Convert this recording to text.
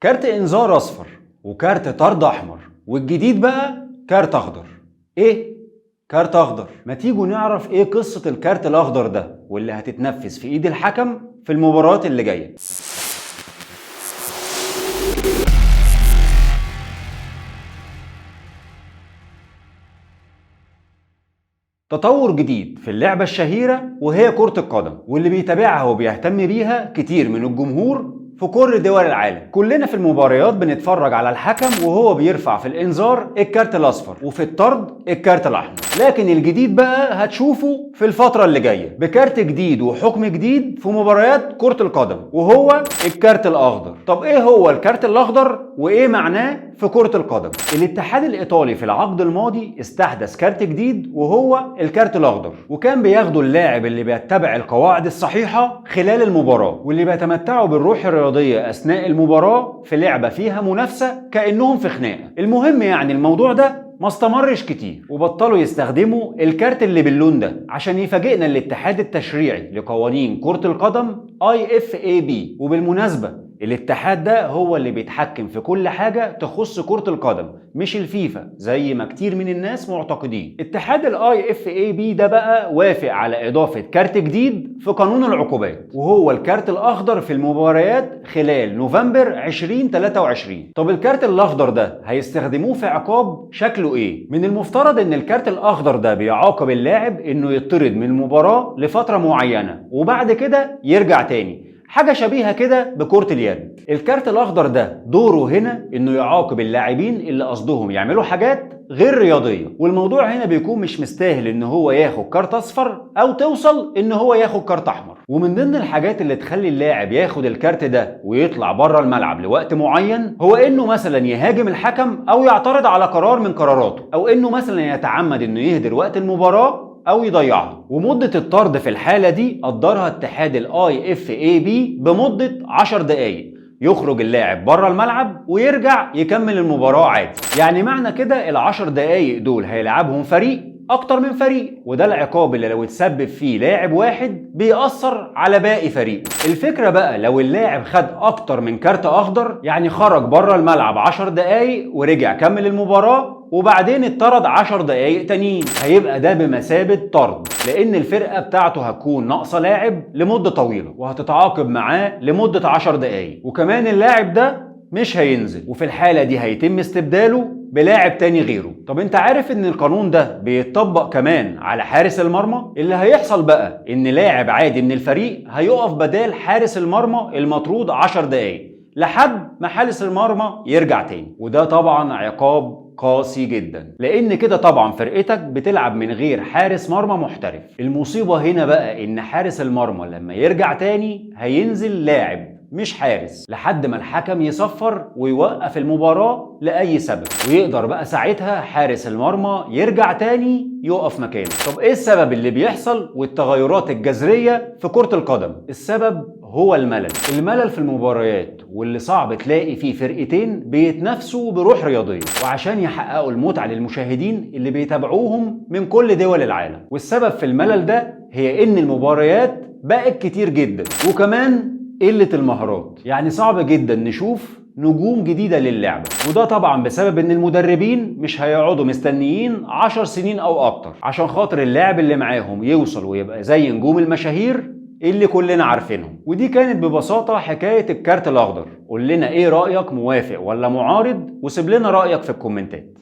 كارت انذار اصفر وكارت طرد احمر، والجديد بقى كارت اخضر. ايه كارت اخضر؟ ما تيجوا نعرف ايه قصة الكارت الاخضر ده واللي هتتنفذ في ايد الحكم في المباريات اللي جاية. تطور جديد في اللعبة الشهيرة وهي كرة القدم، واللي بيتابعها وبيهتم بيها كتير من الجمهور في كل دول العالم. كلنا في المباريات بنتفرج على الحكم وهو بيرفع في الانذار الكارت الاصفر وفي الطرد الكارت الاحمر، لكن الجديد بقى هتشوفه في الفترة اللي جاية بكارت جديد وحكم جديد في مباريات كرة القدم، وهو الكارت الاخضر. طب ايه هو الكارت الاخضر وايه معناه في كرة القدم؟ الاتحاد الايطالي في العقد الماضي استحدث كارت جديد وهو الكارت الاخضر، وكان بياخدوا اللاعب اللي بيتبع القواعد الصحيحة خلال المباراة واللي بيتمتعوا بالروح الرياضية اثناء المباراة في لعبة فيها منافسة كأنهم في خناقة. المهم يعني الموضوع ده ما استمرش كتير وبطلوا يستخدموا الكارت اللي باللون ده عشان يفاجئنا الاتحاد التشريعي لقوانين كرة القدم IFAB. وبالمناسبة الاتحاد ده هو اللي بيتحكم في كل حاجة تخص كرة القدم، مش الفيفا زي ما كتير من الناس معتقدين. اتحاد IFAB ده بقى وافق على إضافة كارت جديد في قانون العقوبات، وهو الكارت الأخضر في المباريات خلال نوفمبر 2023. طب الكارت الأخضر ده هيستخدموه في عقاب شكله إيه؟ من المفترض إن الكارت الأخضر ده بيعاقب اللاعب إنه يطرد من المباراة لفترة معينة وبعد كده يرجع تاني، حاجة شبيهة كده بكرة اليد. الكارت الأخضر ده دوره هنا إنه يعاقب اللاعبين اللي قصدهم يعملوا حاجات غير رياضية، والموضوع هنا بيكون مش مستاهل إن هو ياخد كارت أصفر أو توصل إن هو ياخد كارت أحمر. ومن ضمن الحاجات اللي تخلي اللاعب ياخد الكارت ده ويطلع بره الملعب لوقت معين هو إنه مثلا يهاجم الحكم أو يعترض على قرار من قراراته، أو إنه مثلا يتعمد إنه يهدر وقت المباراة أو يضيعها. ومدة الطرد في الحالة دي قدرها اتحاد IFAB بمدة 10 دقايق، يخرج اللاعب بره الملعب ويرجع يكمل المباراة عادي. يعني معنى كده ال10 دقايق دول هيلعبهم فريق أكتر من فريق، وده العقاب اللي لو اتسبب فيه لاعب واحد بيأثر على باقي فريق. الفكرة بقى لو اللاعب خد أكتر من كارت أخضر، يعني خرج بره الملعب 10 دقايق ورجع كمل المباراة وبعدين اتطرد 10 دقايق تانيين، هيبقى ده بمثابة طرد، لأن الفرقة بتاعته هتكون ناقصة لاعب لمدة طويلة وهتتعاقب معاه لمدة 10 دقايق، وكمان اللاعب ده مش هينزل، وفي الحالة دي هيتم استبداله بلاعب تاني غيره. طب انت عارف ان القانون ده بيتطبق كمان على حارس المرمى؟ اللي هيحصل بقى ان لاعب عادي من الفريق هيقف بدال حارس المرمى المطرود 10 دقايق لحد ما حارس المرمى يرجع تاني، وده طبعا عقاب قاسي جدا، لان كده طبعا فرقتك بتلعب من غير حارس مرمى محترف. المصيبة هنا بقى ان حارس المرمى لما يرجع تاني هينزل لاعب مش حارس لحد ما الحكم يصفر ويوقف المباراة لأي سبب، ويقدر بقى ساعتها حارس المرمى يرجع تاني يقف مكانه. طب ايه السبب اللي بيحصل والتغيرات الجذرية في كرة القدم؟ السبب هو الملل في المباريات، واللي صعب تلاقي فيه فرقتين بيتنافسوا بروح رياضية وعشان يحققوا المتعة للمشاهدين اللي بيتابعوهم من كل دول العالم. والسبب في الملل ده هي ان المباريات بقت كتير جدا، وكمان قلة المهارات. يعني صعب جدا نشوف نجوم جديدة للعبة، وده طبعا بسبب ان المدربين مش هيقعدوا مستنيين 10 سنين او اكتر عشان خاطر اللاعب اللي معاهم يوصل ويبقى زي نجوم المشاهير اللي كلنا عارفينهم. ودي كانت ببساطة حكاية الكارت الاخضر. قول لنا ايه رأيك، موافق ولا معارض؟ وسيب لنا رأيك في الكومنتات.